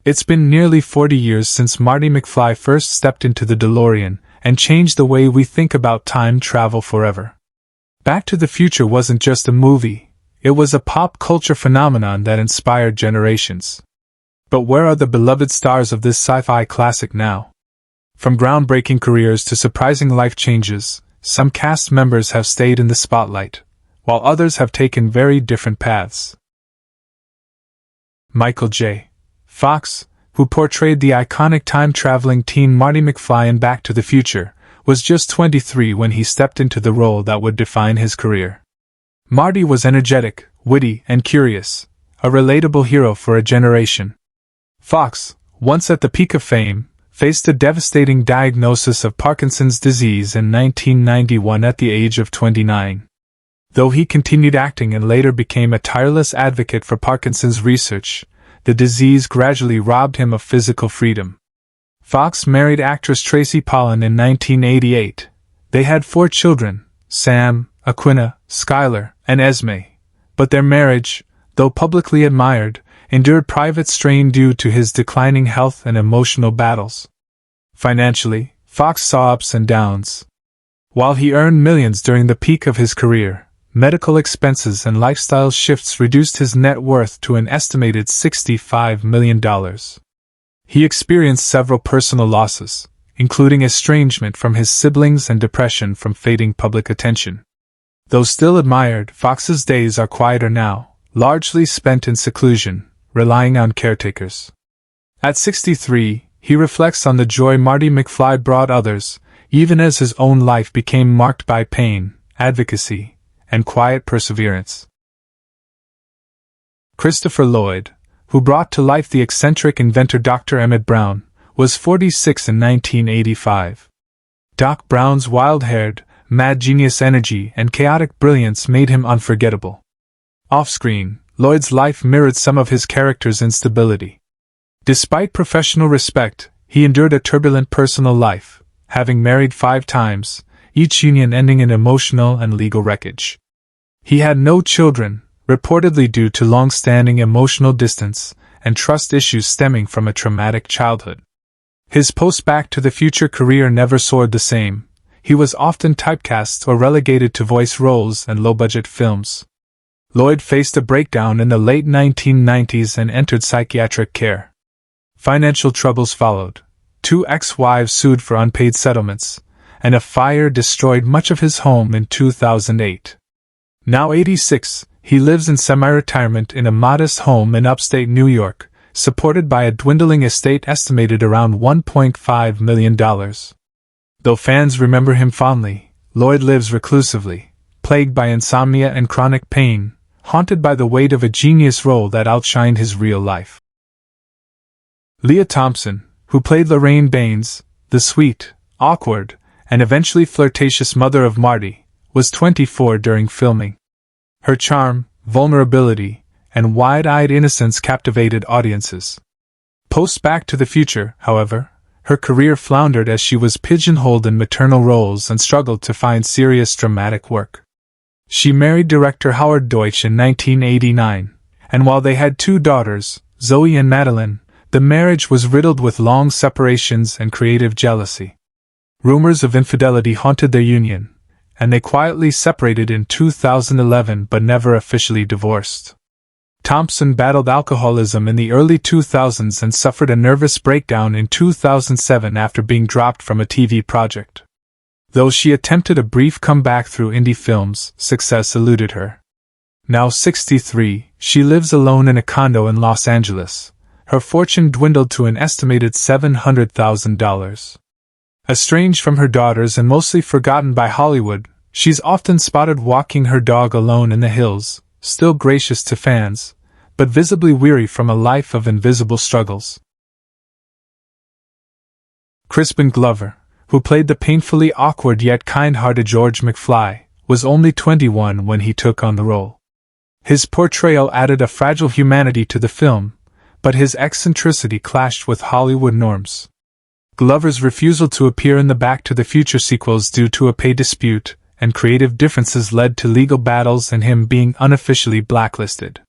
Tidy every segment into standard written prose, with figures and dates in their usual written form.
It's been nearly 40 years since Marty McFly first stepped into the DeLorean and changed the way we think about time travel forever. Back to the Future wasn't just a movie, it was a pop culture phenomenon that inspired generations. But where are the beloved stars of this sci-fi classic now? From groundbreaking careers to surprising life changes, some cast members have stayed in the spotlight, while others have taken very different paths. Michael J. Fox, who portrayed the iconic time-traveling teen Marty McFly in Back to the Future, was just 23 when he stepped into the role that would define his career. Marty was energetic, witty, and curious, a relatable hero for a generation. Fox, once at the peak of fame, faced a devastating diagnosis of Parkinson's disease in 1991 at the age of 29. Though he continued acting and later became a tireless advocate for Parkinson's research, the disease gradually robbed him of physical freedom. Fox married actress Tracy Pollan in 1988. They had 4 children, Sam, Aquina, Skylar, and Esme. But their marriage, though publicly admired, endured private strain due to his declining health and emotional battles. Financially, Fox saw ups and downs. While he earned millions during the peak of his career, medical expenses and lifestyle shifts reduced his net worth to an estimated $65 million. He experienced several personal losses, including estrangement from his siblings and depression from fading public attention. Though still admired, Fox's days are quieter now, largely spent in seclusion, relying on caretakers. At 63, he reflects on the joy Marty McFly brought others, even as his own life became marked by pain, advocacy, and quiet perseverance. Christopher Lloyd, who brought to life the eccentric inventor Dr. Emmett Brown, was 46 in 1985. Doc Brown's wild-haired, mad genius energy and chaotic brilliance made him unforgettable. Off-screen, Lloyd's life mirrored some of his character's instability. Despite professional respect, he endured a turbulent personal life, having married 5 times, each union ending in emotional and legal wreckage. He had no children, reportedly due to long-standing emotional distance and trust issues stemming from a traumatic childhood. His post-Back to the Future career never soared the same. He was often typecast or relegated to voice roles and low-budget films. Lloyd faced a breakdown in the late 1990s and entered psychiatric care. Financial troubles followed. 2 ex-wives sued for unpaid settlements, and a fire destroyed much of his home in 2008. Now 86, he lives in semi-retirement in a modest home in upstate New York, supported by a dwindling estate estimated around $1.5 million. Though fans remember him fondly, Lloyd lives reclusively, plagued by insomnia and chronic pain, haunted by the weight of a genius role that outshined his real life. Leah Thompson, who played Lorraine Baines, the sweet, awkward, and eventually flirtatious mother of Marty, was 24 during filming. Her charm, vulnerability, and wide-eyed innocence captivated audiences. Post-Back to the Future, however, her career floundered as she was pigeonholed in maternal roles and struggled to find serious dramatic work. She married director Howard Deutsch in 1989, and while they had 2 daughters, Zoe and Madeline, the marriage was riddled with long separations and creative jealousy. Rumors of infidelity haunted their union, and they quietly separated in 2011 but never officially divorced. Thompson battled alcoholism in the early 2000s and suffered a nervous breakdown in 2007 after being dropped from a TV project. Though she attempted a brief comeback through indie films, success eluded her. Now 63, she lives alone in a condo in Los Angeles. Her fortune dwindled to an estimated $700,000. Estranged from her daughters and mostly forgotten by Hollywood, she's often spotted walking her dog alone in the hills, still gracious to fans, but visibly weary from a life of invisible struggles. Crispin Glover, who played the painfully awkward yet kind-hearted George McFly, was only 21 when he took on the role. His portrayal added a fragile humanity to the film, but his eccentricity clashed with Hollywood norms. Glover's refusal to appear in the Back to the Future sequels due to a pay dispute and creative differences led to legal battles and him being unofficially blacklisted.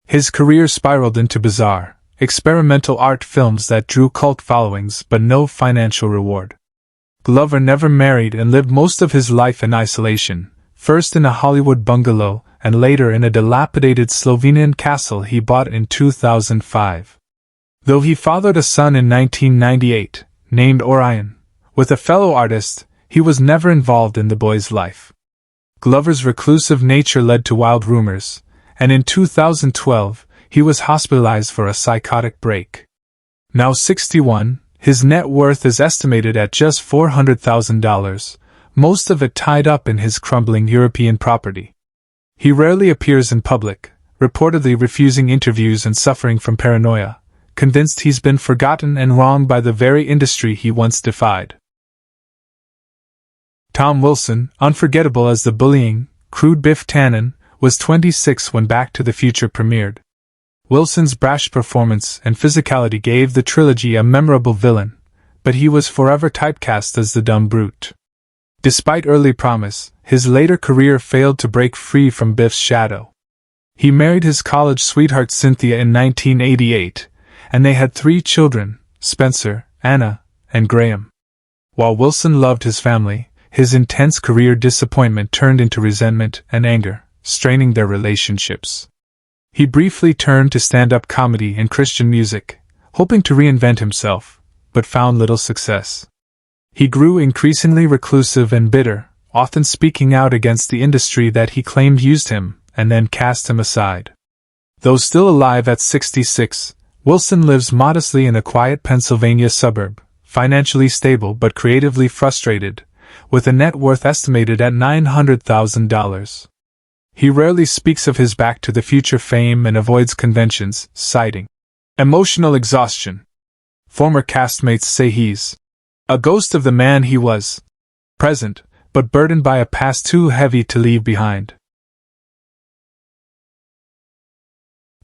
His career spiraled into bizarre, experimental art films that drew cult followings but no financial reward. Glover never married and lived most of his life in isolation, first in a Hollywood bungalow and later in a dilapidated Slovenian castle he bought in 2005. Though he fathered a son in 1998, named Orion, with a fellow artist, he was never involved in the boy's life. Glover's reclusive nature led to wild rumors, and in 2012, he was hospitalized for a psychotic break. Now 61, his net worth is estimated at just $400,000, most of it tied up in his crumbling European property. He rarely appears in public, reportedly refusing interviews and suffering from paranoia, convinced he's been forgotten and wronged by the very industry he once defied. Tom Wilson, unforgettable as the bullying, crude Biff Tannen, was 26 when Back to the Future premiered. Wilson's brash performance and physicality gave the trilogy a memorable villain, but he was forever typecast as the dumb brute. Despite early promise, his later career failed to break free from Biff's shadow. He married his college sweetheart Cynthia in 1988, and they had 3 children, Spencer, Anna, and Graham. While Wilson loved his family, his intense career disappointment turned into resentment and anger, straining their relationships. He briefly turned to stand-up comedy and Christian music, hoping to reinvent himself, but found little success. He grew increasingly reclusive and bitter, often speaking out against the industry that he claimed used him, and then cast him aside. Though still alive at 66, Wilson lives modestly in a quiet Pennsylvania suburb, financially stable but creatively frustrated, with a net worth estimated at $900,000. He rarely speaks of his Back to the Future fame and avoids conventions, citing emotional exhaustion. Former castmates say he's a ghost of the man he was, present, but burdened by a past too heavy to leave behind.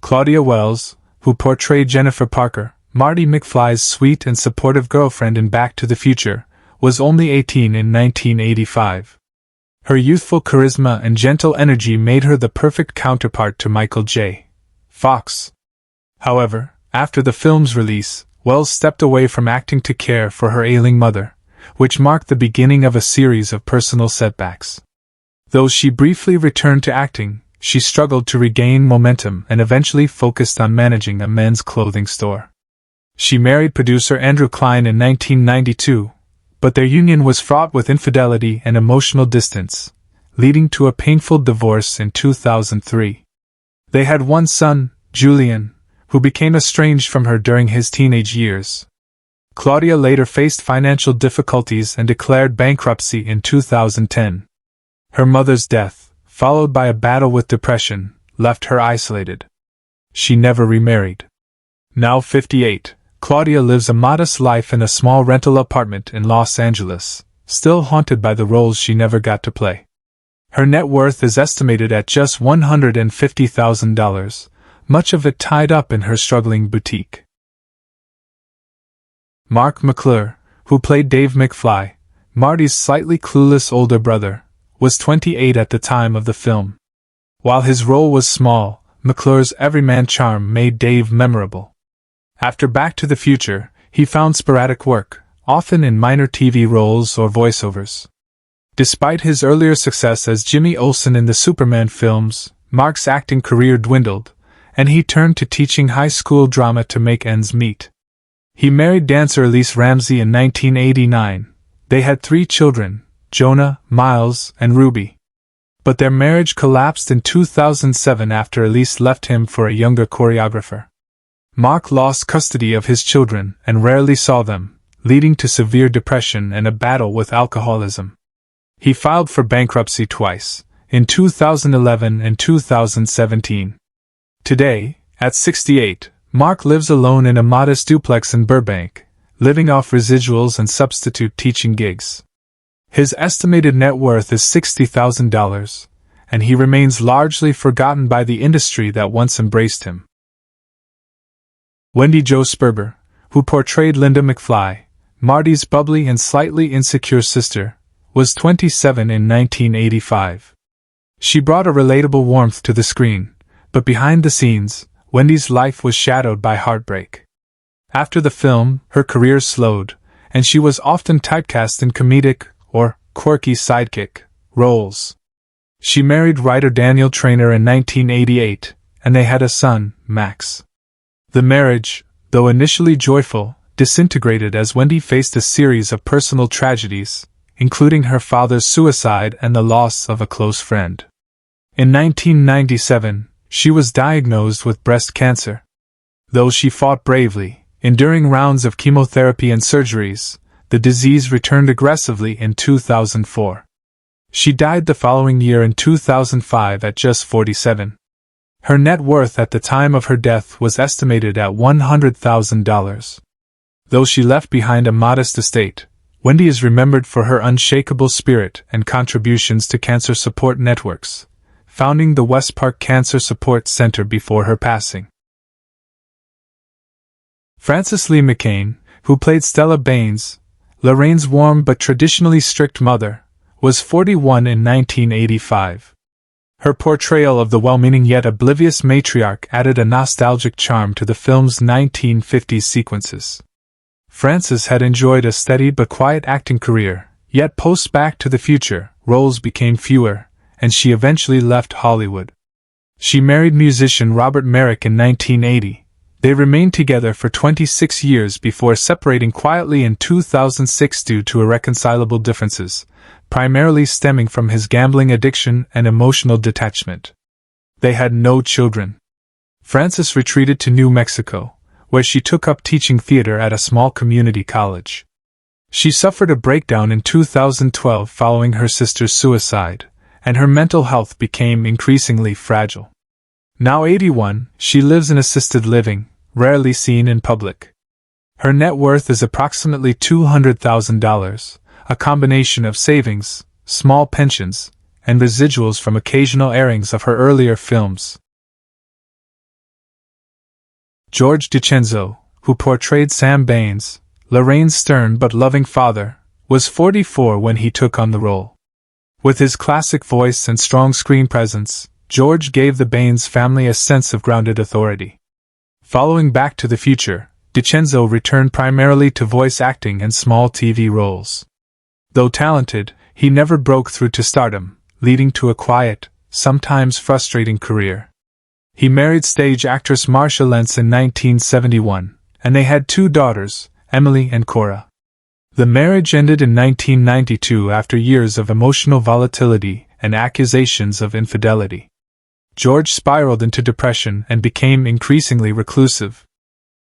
Claudia Wells, who portrayed Jennifer Parker, Marty McFly's sweet and supportive girlfriend in Back to the Future, was only 18 in 1985. Her youthful charisma and gentle energy made her the perfect counterpart to Michael J. Fox. However, after the film's release, Wells stepped away from acting to care for her ailing mother, which marked the beginning of a series of personal setbacks. Though she briefly returned to acting, she struggled to regain momentum and eventually focused on managing a men's clothing store. She married producer Andrew Klein in 1992, but their union was fraught with infidelity and emotional distance, leading to a painful divorce in 2003. They had one son, Julian, who became estranged from her during his teenage years. Claudia later faced financial difficulties and declared bankruptcy in 2010. Her mother's death, followed by a battle with depression, left her isolated. She never remarried. Now 58, Claudia lives a modest life in a small rental apartment in Los Angeles, still haunted by the roles she never got to play. Her net worth is estimated at just $150,000, much of it tied up in her struggling boutique. Mark McClure, who played Dave McFly, Marty's slightly clueless older brother, was 28 at the time of the film. While his role was small, McClure's everyman charm made Dave memorable. After Back to the Future, he found sporadic work, often in minor TV roles or voiceovers. Despite his earlier success as Jimmy Olsen in the Superman films, Mark's acting career dwindled, and he turned to teaching high school drama to make ends meet. He married dancer Elise Ramsey in 1989. They had 3 children, Jonah, Miles, and Ruby. But their marriage collapsed in 2007 after Elise left him for a younger choreographer. Mark lost custody of his children and rarely saw them, leading to severe depression and a battle with alcoholism. He filed for bankruptcy twice, in 2011 and 2017. Today, at 68, Mark lives alone in a modest duplex in Burbank, living off residuals and substitute teaching gigs. His estimated net worth is $60,000, and he remains largely forgotten by the industry that once embraced him. Wendy Jo Sperber, who portrayed Linda McFly, Marty's bubbly and slightly insecure sister, was 27 in 1985. She brought a relatable warmth to the screen, but behind the scenes, Wendy's life was shadowed by heartbreak. After the film, her career slowed, and she was often typecast in comedic or quirky sidekick roles. She married writer Daniel Traynor in 1988, and they had a son, Max. The marriage, though initially joyful, disintegrated as Wendy faced a series of personal tragedies, including her father's suicide and the loss of a close friend. In 1997, she was diagnosed with breast cancer. Though she fought bravely, enduring rounds of chemotherapy and surgeries, the disease returned aggressively in 2004. She died the following year in 2005 at just 47. Her net worth at the time of her death was estimated at $100,000. Though she left behind a modest estate, Wendy is remembered for her unshakable spirit and contributions to cancer support networks, founding the West Park Cancer Support Center before her passing. Frances Lee McCain, who played Stella Baines, Lorraine's warm but traditionally strict mother, was 41 in 1985. Her portrayal of the well-meaning yet oblivious matriarch added a nostalgic charm to the film's 1950s sequences. Frances had enjoyed a steady but quiet acting career, yet post Back to the Future, roles became fewer, and she eventually left Hollywood. She married musician Robert Merrick in 1980. They remained together for 26 years before separating quietly in 2006 due to irreconcilable differences, primarily stemming from his gambling addiction and emotional detachment. They had no children. Frances retreated to New Mexico, where she took up teaching theater at a small community college. She suffered a breakdown in 2012 following her sister's suicide, and her mental health became increasingly fragile. Now 81, she lives in assisted living, rarely seen in public. Her net worth is approximately $200,000, a combination of savings, small pensions, and residuals from occasional airings of her earlier films. George DiCenzo, who portrayed Sam Baines, Lorraine's stern but loving father, was 44 when he took on the role. With his classic voice and strong screen presence, George gave the Baines family a sense of grounded authority. Following Back to the Future, DiCenzo returned primarily to voice acting and small TV roles. Though talented, he never broke through to stardom, leading to a quiet, sometimes frustrating career. He married stage actress Marcia Lentz in 1971, and they had two daughters, Emily and Cora. The marriage ended in 1992 after years of emotional volatility and accusations of infidelity. George spiraled into depression and became increasingly reclusive.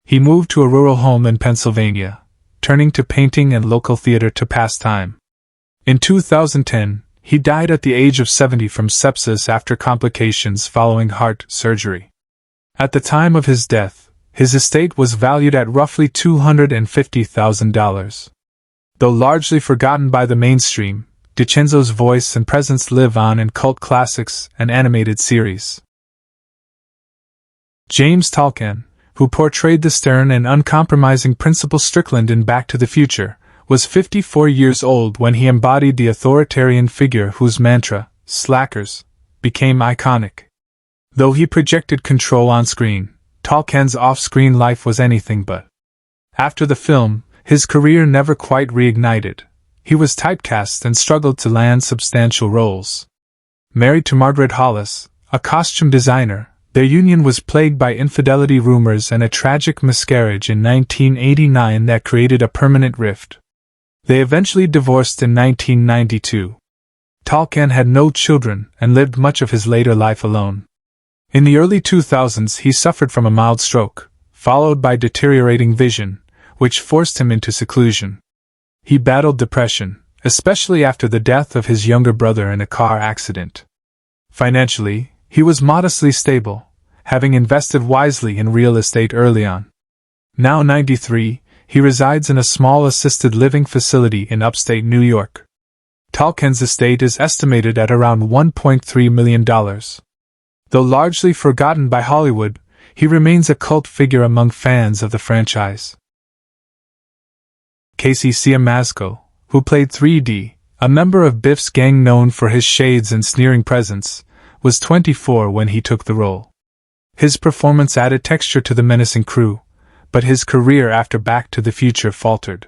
He moved to a rural home in Pennsylvania, turning to painting and local theater to pass time. In 2010, he died at the age of 70 from sepsis after complications following heart surgery. At the time of his death, his estate was valued at roughly $250,000. Though largely forgotten by the mainstream, DiCenzo's voice and presence live on in cult classics and animated series. James Tolkan, who portrayed the stern and uncompromising Principal Strickland in Back to the Future, was 54 years old when he embodied the authoritarian figure whose mantra, "Slackers," became iconic. Though he projected control on screen, Tolkan's off-screen life was anything but. After the film, his career never quite reignited. He was typecast and struggled to land substantial roles. Married to Margaret Hollis, a costume designer, their union was plagued by infidelity rumors and a tragic miscarriage in 1989 that created a permanent rift. They eventually divorced in 1992. Tolkan had no children and lived much of his later life alone. In the early 2000s he suffered from a mild stroke, followed by deteriorating vision, which forced him into seclusion. He battled depression, especially after the death of his younger brother in a car accident. Financially, he was modestly stable, having invested wisely in real estate early on. Now 93, he resides in a small assisted living facility in upstate New York. Tolkan's estate is estimated at around $1.3 million. Though largely forgotten by Hollywood, he remains a cult figure among fans of the franchise. Casey Siemaszko, who played 3D, a member of Biff's gang known for his shades and sneering presence, was 24 when he took the role. His performance added texture to the menacing crew, but his career after Back to the Future faltered.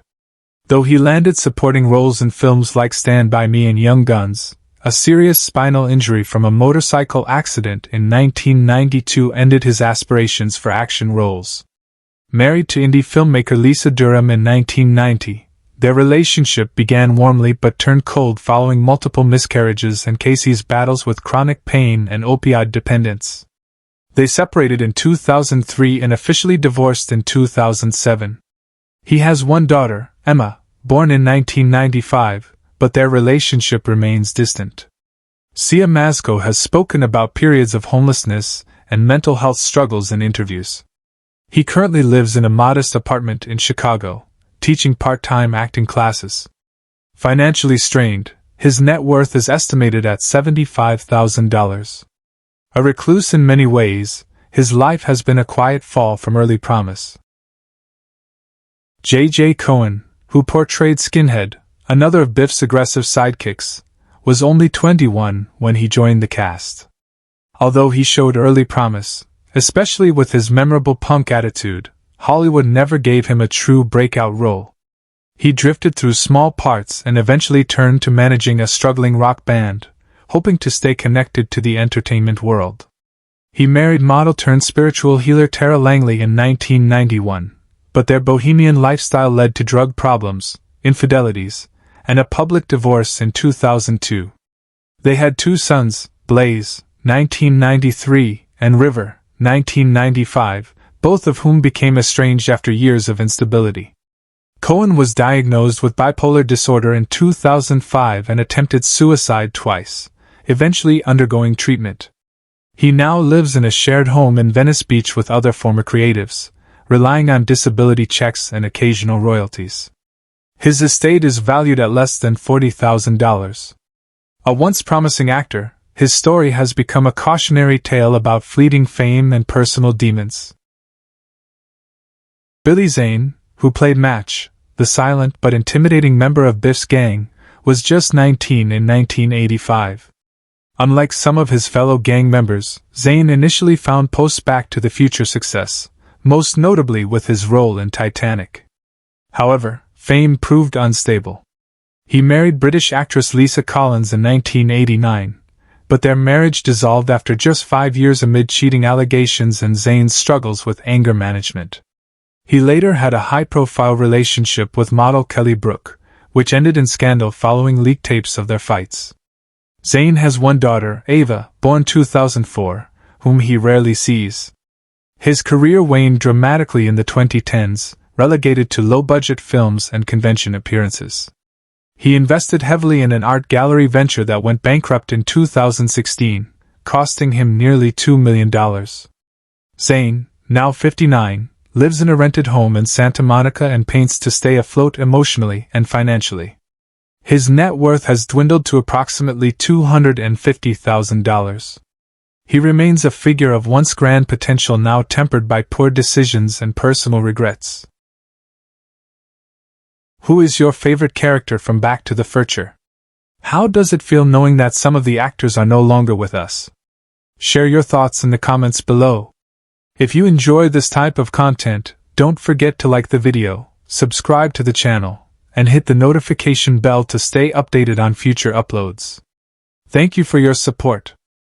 Though he landed supporting roles in films like Stand By Me and Young Guns, a serious spinal injury from a motorcycle accident in 1992 ended his aspirations for action roles. Married to indie filmmaker Lisa Durham in 1990, their relationship began warmly but turned cold following multiple miscarriages and Casey's battles with chronic pain and opioid dependence. They separated in 2003 and officially divorced in 2007. He has one daughter, Emma, born in 1995, but their relationship remains distant. Sia Masco has spoken about periods of homelessness and mental health struggles in interviews. He currently lives in a modest apartment in Chicago, teaching part-time acting classes. Financially strained, his net worth is estimated at $75,000. A recluse in many ways, his life has been a quiet fall from early promise. J.J. Cohen, who portrayed Skinhead, another of Biff's aggressive sidekicks, was only 21 when he joined the cast. Although he showed early promise, especially with his memorable punk attitude, Hollywood never gave him a true breakout role. He drifted through small parts and eventually turned to managing a struggling rock band, hoping to stay connected to the entertainment world. He married model-turned-spiritual healer Tara Langley in 1991, but their bohemian lifestyle led to drug problems, infidelities, and a public divorce in 2002. They had two sons, Blaze, 1993, and River, 1995, both of whom became estranged after years of instability. Cohen was diagnosed with bipolar disorder in 2005 and attempted suicide twice, eventually undergoing treatment. He now lives in a shared home in Venice Beach with other former creatives, relying on disability checks and occasional royalties. His estate is valued at less than $40,000. A once promising actor, his story has become a cautionary tale about fleeting fame and personal demons. Billy Zane, who played Match, the silent but intimidating member of Biff's gang, was just 19 in 1985. Unlike some of his fellow gang members, Zane initially found post-Back to the Future success, most notably with his role in Titanic. However, fame proved unstable. He married British actress Lisa Collins in 1989, but their marriage dissolved after just 5 years amid cheating allegations and Zane's struggles with anger management. He later had a high-profile relationship with model Kelly Brook, which ended in scandal following leaked tapes of their fights. Zane has one daughter, Ava, born 2004, whom he rarely sees. His career waned dramatically in the 2010s, relegated to low-budget films and convention appearances. He invested heavily in an art gallery venture that went bankrupt in 2016, costing him nearly $2 million. Zane, now 59, lives in a rented home in Santa Monica and paints to stay afloat emotionally and financially. His net worth has dwindled to approximately $250,000. He remains a figure of once grand potential now tempered by poor decisions and personal regrets. Who is your favorite character from Back to the Future? How does it feel knowing that some of the actors are no longer with us? Share your thoughts in the comments below. If you enjoy this type of content, don't forget to like the video, subscribe to the channel, and hit the notification bell to stay updated on future uploads. Thank you for your support.